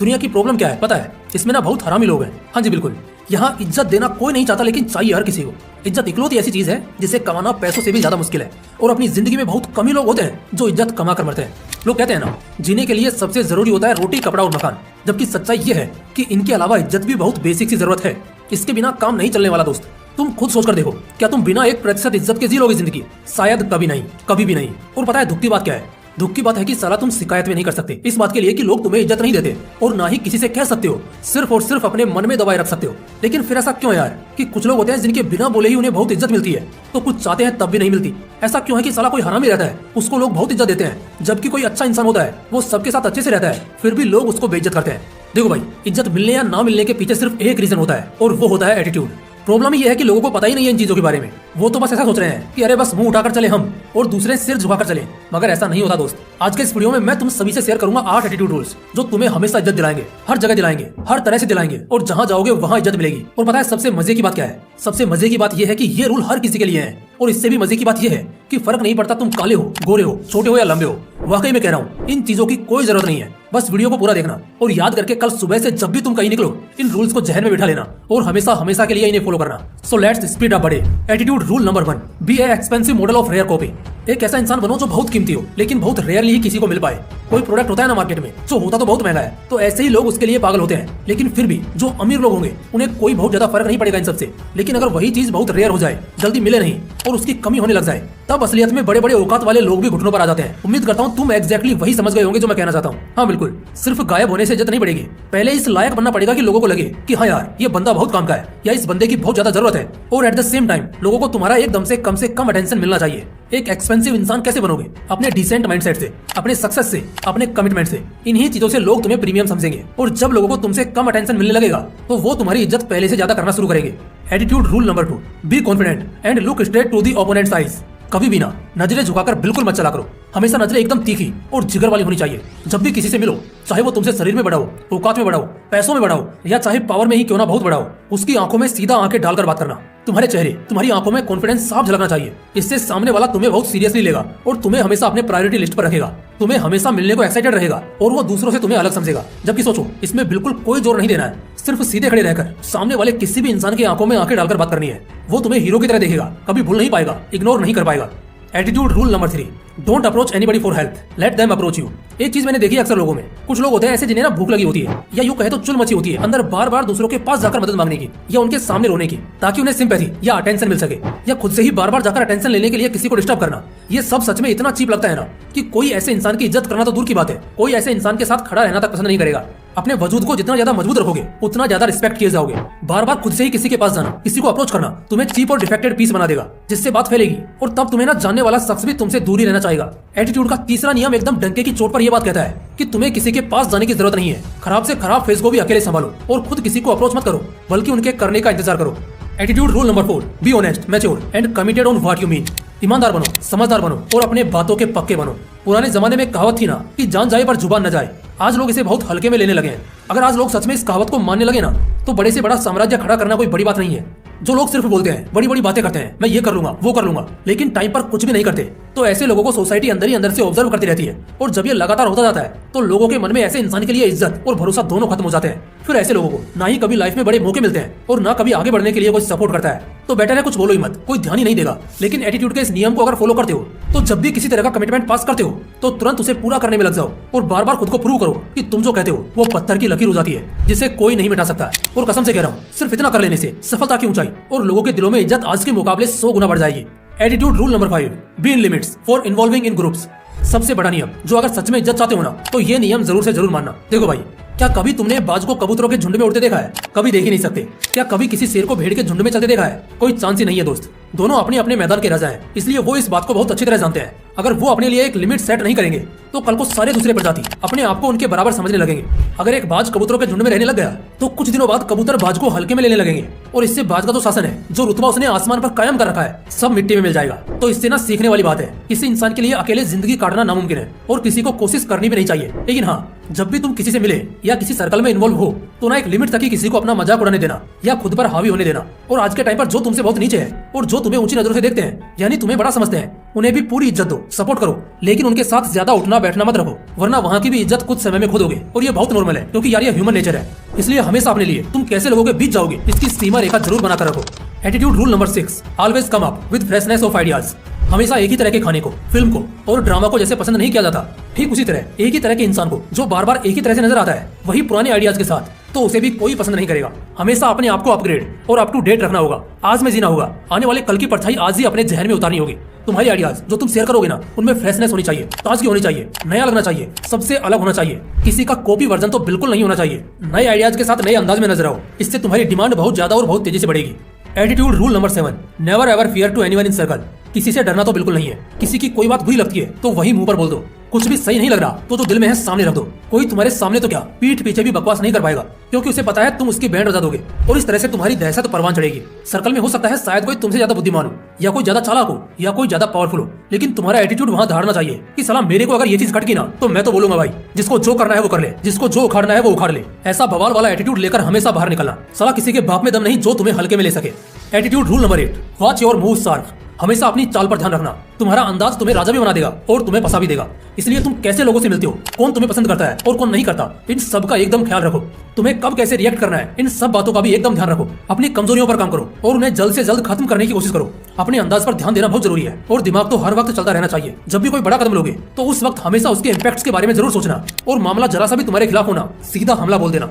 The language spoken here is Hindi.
दुनिया की प्रॉब्लम क्या है पता है? इसमें ना बहुत हरामी लोग हैं। हाँ जी बिल्कुल, यहाँ इज्जत देना कोई नहीं चाहता, लेकिन चाहिए हर किसी को। इज्जत इकलौती ऐसी चीज है जिसे कमाना पैसों से भी ज्यादा मुश्किल है, और अपनी जिंदगी में बहुत कम ही लोग होते हैं जो इज्जत कमा कर मरते हैं। लोग कहते हैं ना, जीने के लिए सबसे जरूरी होता है रोटी, कपड़ा और मकान, जबकि सच्चाई ये है कि इनके अलावा इज्जत भी बहुत बेसिक सी जरूरत है। इसके बिना काम नहीं चलने वाला दोस्त। तुम खुद सोचकर देखो, क्या तुम बिना 1% इज्जत के जी लोगे जिंदगी? शायद कभी नहीं, कभी भी नहीं। और पता है दुख की बात क्या है? दुख की बात है कि साला तुम शिकायत भी नहीं कर सकते इस बात के लिए कि लोग तुम्हें इज्जत नहीं देते, और ना ही किसी से कह सकते हो, सिर्फ और सिर्फ अपने मन में दबाए रख सकते हो। लेकिन फिर ऐसा क्यों है यार कि कुछ लोग होते हैं जिनके बिना बोले ही उन्हें बहुत इज्जत मिलती है, तो कुछ चाहते हैं तब भी नहीं मिलती। ऐसा क्यों है कि साला कोई हरामी रहता है उसको लोग बहुत इज्जत देते हैं, जबकि कोई अच्छा इंसान होता है वो सबके साथ अच्छे से रहता है फिर भी लोग उसको बेइज्जत करते हैं। देखो भाई, इज्जत मिलने या ना मिलने के पीछे सिर्फ एक रीजन होता है, और वो होता है एटीट्यूड। प्रॉब्लम ये है कि लोगों को पता ही नहीं है इन चीजों के बारे में। वो तो बस ऐसा सोच रहे हैं कि अरे बस मुंह उठाकर चले हम, और दूसरे सिर झुकाकर चले। मगर ऐसा नहीं होता दोस्त। आज के इस वीडियो में मैं तुम सभी से शेयर करूंगा 8 एटीट्यूड रूल्स जो तुम्हें हमेशा इज्जत दिलाएंगे, हर जगह दिलाएंगे, हर तरह से दिलाएंगे, और जहां जाओगे वहां इज्जत मिलेगी। और पता है सबसे मजे की बात क्या है? सबसे मजे की बात यह है कि ये रूल हर किसी के लिए है, और इससे भी मजे की बात यह है कि फर्क नहीं पड़ता तुम काले हो, गोरे हो, छोटे हो या लंबे हो। वाकई में कह रहा हूँ, इन चीजों की कोई जरूरत नहीं है। बस वीडियो को पूरा देखना और याद करके कल सुबह से जब भी तुम कहीं निकलो इन रूल्स को जहन में बिठा लेना, और हमेशा हमेशा के लिए इन्हें फॉलो करना। सो लेट्स स्पीड अप बड़े। Attitude rule number 1, be a expensive model of rare copy. एक ऐसा इंसान बनो जो बहुत कीमती हो, लेकिन बहुत रेयरली ही किसी को मिल पाए। कोई प्रोडक्ट होता है ना मार्केट में जो होता तो बहुत महंगा है, तो ऐसे ही लोग उसके लिए पागल होते हैं। लेकिन फिर भी जो अमीर लोग होंगे उन्हें कोई बहुत ज्यादा फर्क नहीं पड़ेगा इन सबसे। लेकिन अगर वही चीज बहुत रेयर हो जाए, जल्दी मिले नहीं और उसकी कमी होने लग जाए, तब असलियत में बड़े बड़े औकात वाले लोग भी घुटनों पर आ जाते हैं। उम्मीद करता हूँ तुम एग्जैक्टली वही समझ गए होंगे जो मैं कहना चाहता हूँ। हाँ बिल्कुल, सिर्फ गायब होने से इज्जत नहीं बढ़ेगी, पहले इस लायक बनना पड़ेगा कि लोगों को लगे कि हाँ यार ये बंदा बहुत काम का है, या इस बंदे की बहुत ज्यादा जरूरत है। और एट द सेम टाइम लोगों को तुम्हारा एकदम से कम अटेंशन मिलना चाहिए। एक एक्सपेंसिव इंसान कैसे बनोगे? अपने डिसेंट माइंडसेट से, अपने सक्सेस से, अपने कमिटमेंट से। इन्हीं चीजों से लोग तुम्हें प्रीमियम समझेंगे, और जब लोगों को तुमसे कम अटेंशन मिलने लगेगा तो वो तुम्हारी इज्जत पहले से ज्यादा करना शुरू करेंगे। Attitude rule number 2, be confident and look straight to the opponents eyes. कभी भी ना नजरें झुकाकर बिल्कुल मत चला करो। हमेशा नजरें एकदम तीखी और जिगर वाली होनी चाहिए। जब भी किसी से मिलो, चाहे वो तुमसे शरीर में बड़ा हो, औकात में बड़ा हो, पैसों में बड़ा हो, या चाहे पावर में ही क्यों ना बहुत बड़ा हो, उसकी आंखों में सीधा आंखें डालकर बात करना। तुम्हारे चेहरे, तुम्हारी आंखों में कॉन्फिडेंस साफ झलकना चाहिए। इससे सामने वाला तुम्हें बहुत सीरियसली लेगा और तुम्हें हमेशा अपने प्रायोरिटी लिस्ट पर रखेगा। तुम्हें हमेशा मिलने को एक्साइटेड रहेगा, और वो दूसरों से तुम्हें अलग समझेगा। जबकि सोचो, इसमें बिल्कुल कोई जोर नहीं देना है, सिर्फ सीधे खड़े रहकर सामने वाले किसी भी इंसान की आंखों में आंखें डालकर बात करनी है। वो तुम्हें हीरो की तरह देखेगा, कभी भूल नहीं पाएगा, इग्नोर नहीं कर पाएगा। Attitude rule number 3, don't approach anybody for help, let them approach you. एक चीज मैंने देखी अक्सर लोगों में, कुछ लोग होते हैं ऐसे जिन्हें ना भूख लगी होती है, या यूं कहे तो चुल मची होती है अंदर बार बार दूसरों के पास जाकर मदद मांगने की, या उनके सामने रोने की, ताकि उन्हें सिंपैथी या अटेंशन मिल सके, या खुद से ही बार बार जाकर अटेंशन लेने के लिए किसी को डिस्टर्ब करना। ये सब सच में इतना चीप लगता है ना कि कोई ऐसे इंसान की इज्जत करना तो दूर की बात है, कोई ऐसे इंसान के साथ खड़ा रहना तक पसंद नहीं करेगा। अपने वजूद को जितना ज्यादा मजबूत रखोगे उतना ज्यादा रिस्पेक्ट किए जाओगे। बार बार खुद से ही किसी के पास जाना, किसी को अप्रोच करना तुम्हें चीप और डिफेक्टेड पीस बना देगा, जिससे बात फैलेगी, और तब तुम्हें ना जानने वाला शख्स भी तुमसे दूर ही रहना चाहेगा। एटीट्यूड का तीसरा नियम एकदम डंके की चोट पर यह बात कहता है कि तुम्हें किसी के पास जाने की जरूरत नहीं है। खराब से खराब फेस को भी अकेले संभालो, और खुद किसी को अप्रोच मत करो, बल्कि उनके करने का इंतजार करो। Attitude rule number 4, be honest, mature and committed on what you mean. ईमानदार बनो, समझदार बनो, और अपने बातों के पक्के बनो। पुराने जमाने में कहावत थी ना कि जान जाए पर जुबान न जाए। आज लोग इसे बहुत हल्के में लेने लगे हैं। अगर आज लोग सच में इस कहावत को मानने लगे ना, तो बड़े से बड़ा साम्राज्य खड़ा करना कोई बड़ी बात नहीं है। जो लोग सिर्फ बोलते हैं, बड़ी बड़ी बातें करते हैं, मैं ये कर लूंगा, वो कर लूंगा, लेकिन टाइम पर कुछ भी नहीं करते, तो ऐसे लोगों को सोसाइटी अंदर ही अंदर से ऑब्जर्व करती रहती है। और जब ये लगातार होता जाता है तो लोगों के मन में ऐसे इंसान के लिए इज्जत और भरोसा दोनों खत्म हो जाते हैं। फिर ऐसे लोगों को ना ही कभी लाइफ में बड़े मौके मिलते हैं, और ना कभी आगे बढ़ने के लिए कोई सपोर्ट करता है। तो बेटर है कुछ बोलो ही मत, कोई ध्यान ही नहीं देगा। लेकिन एटीट्यूड के इस नियम को अगर फॉलो करते हो, तो जब भी किसी तरह का कमिटमेंट पास करते हो तो तुरंत उसे पूरा करने में लग जाओ, और बार बार खुद को प्रूव करो कि तुम जो कहते हो वो पत्थर की लकीर हो जाती है, जिसे कोई नहीं मिटा सकता। और कसम से कह रहा हूँ, सिर्फ इतना कर लेने से सफलता की ऊंचाई और लोगों के दिलों में इज्जत आज के मुकाबले 100 गुना बढ़ जाएगी। Attitude rule number 5, be in limits for involving in groups. सबसे बड़ा नियम, जो अगर सच में इज्जत चाहते हो ना, तो ये नियम जरूर से जरूर मानना। देखो भाई, क्या कभी तुमने बाज को कबूतरों के झुंड में उड़ते देखा है? कभी देख ही नहीं सकते। क्या कभी किसी शेर को भेड़ के झुंड में चलते देखा है? कोई चांस ही नहीं है दोस्त। दोनों अपने अपने मैदान के राजा हैं, इसलिए वो इस बात को बहुत अच्छी तरह जानते हैं। अगर वो अपने लिए एक लिमिट सेट नहीं करेंगे तो कल को सारे दूसरे प्रजाति अपने आप को उनके बराबर समझने लगेंगे। अगर एक बाज कबूतरों के झुंड में रहने लग गया तो कुछ दिनों बाद कबूतर बाज को हल्के में लेने लगेंगे, और इससे बाज का जो शासन है, जो रुतबा उसने आसमान पर कायम कर रखा है, सब मिट्टी में मिल जाएगा। तो इससे ना सीखने वाली बात है, किसी इंसान के लिए अकेले जिंदगी काटना नामुमकिन है, और किसी को कोशिश करनी भी नहीं चाहिए। लेकिन हाँ, जब भी तुम किसी से मिले या किसी सर्कल में इन्वॉल्व हो तो ना एक लिमिट तक ही किसी को अपना मजाक उड़ाने देना या खुद पर हावी होने देना। और आज के टाइम पर जो तुमसे बहुत नीचे है और जो तुम्हें ऊंची नजरों से देखते हैं यानी तुम्हें बड़ा समझते हैं, उन्हें भी पूरी इज्जत दो, सपोर्ट करो, लेकिन उनके साथ ज्यादा उठना बैठना मत रखो, वरना वहाँ की भी इज्जत कुछ समय में खो दोगे। और ये बहुत नॉर्मल है क्योंकि यार ये ह्यूमन नेचर है। इसलिए हमेशा अपने लिए तुम कैसे लोगों के बीच जाओगे इसकी सीमा रेखा जरूर बनाकर रखो। Attitude rule number 6, always come up with freshness of ideas. हमेशा एक ही तरह के खाने को, फिल्म को और ड्रामा को जैसे पसंद नहीं किया जाता, ठीक उसी तरह एक ही तरह के इंसान को जो बार बार एक ही तरह से नजर आता है वही पुराने आइडियाज के साथ, तो उसे भी कोई पसंद नहीं करेगा। हमेशा अपने आप को अपग्रेड और अप टू डेट रखना होगा, आज में जीना होगा, आने वाले कल की परछाई आज ही अपने जहन में उतारनी होगी। तुम्हारी आइडियाज जो तुम शेयर करोगे ना उनमें फ्रेशनेस होनी चाहिए, ताजगी होनी चाहिए, नया लगना चाहिए, सबसे अलग होना चाहिए, किसी का कॉपी वर्जन तो बिल्कुल नहीं होना चाहिए। नए आइडियाज के साथ नए अंदाज में नजर आओ, इससे तुम्हारी डिमांड बहुत ज्यादा और बहुत तेजी से बढ़ेगी। Attitude rule number 7, never ever fear to anyone in circle. किसी से डरना तो बिल्कुल नहीं है। किसी की कोई बात बुरी लगती है तो वही मुंह पर बोल दो, कुछ भी सही नहीं लग रहा तो जो दिल में है सामने रख दो। कोई तुम्हारे सामने तो क्या पीठ पीछे भी बकवास नहीं कर पाएगा क्योंकि उसे पता है तुम उसकी बैंड बजा दोगे और इस तरह से तुम्हारी दहशत परवान चढ़ेगी। सर्कल में हो सकता है शायद कोई तुमसे ज्यादा बुद्धिमान हो या कोई ज्यादा चालाक हो या कोई ज्यादा पावरफुल हो, लेकिन तुम्हारा एटीट्यूड वहाँ धारना चाहिए कि साला मेरे को अगर ये चीज खटकी ना तो मैं तो बोलूंगा भाई जिसको जो करना है वो कर ले, जिसको जो उखाड़ना है वो उखाड़ ले। ऐसा बवाल वाला एटीट्यूड लेकर हमेशा बाहर निकलना। साला किसी के बाप में दम नहीं जो तुम्हें हल्के में ले सके। Attitude rule number 8, watch your move sharp. हमेशा अपनी चाल पर ध्यान रखना। तुम्हारा अंदाज तुम्हें राजा भी बना देगा और तुम्हें फंसा भी देगा। इसलिए तुम कैसे लोगों से मिलते हो, कौन तुम्हें पसंद करता है और कौन नहीं करता, इन सब का एकदम ख्याल रखो। तुम्हें कब कैसे रिएक्ट करना है इन सब बातों का भी एकदम ध्यान रखो। अपनी कमजोरियों पर काम करो और उन्हें जल्द से जल्द खत्म करने की कोशिश करो। अपने अंदाज पर ध्यान देना बहुत जरूरी है और दिमाग तो हर वक्त चलता रहना चाहिए। जब भी कोई बड़ा कदम लोगे तो उस वक्त हमेशा उसके इम्पैक्ट्स के बारे में जरूर सोचना और मामला जरा सा भी तुम्हारे खिलाफ होना सीधा हमला बोल देना।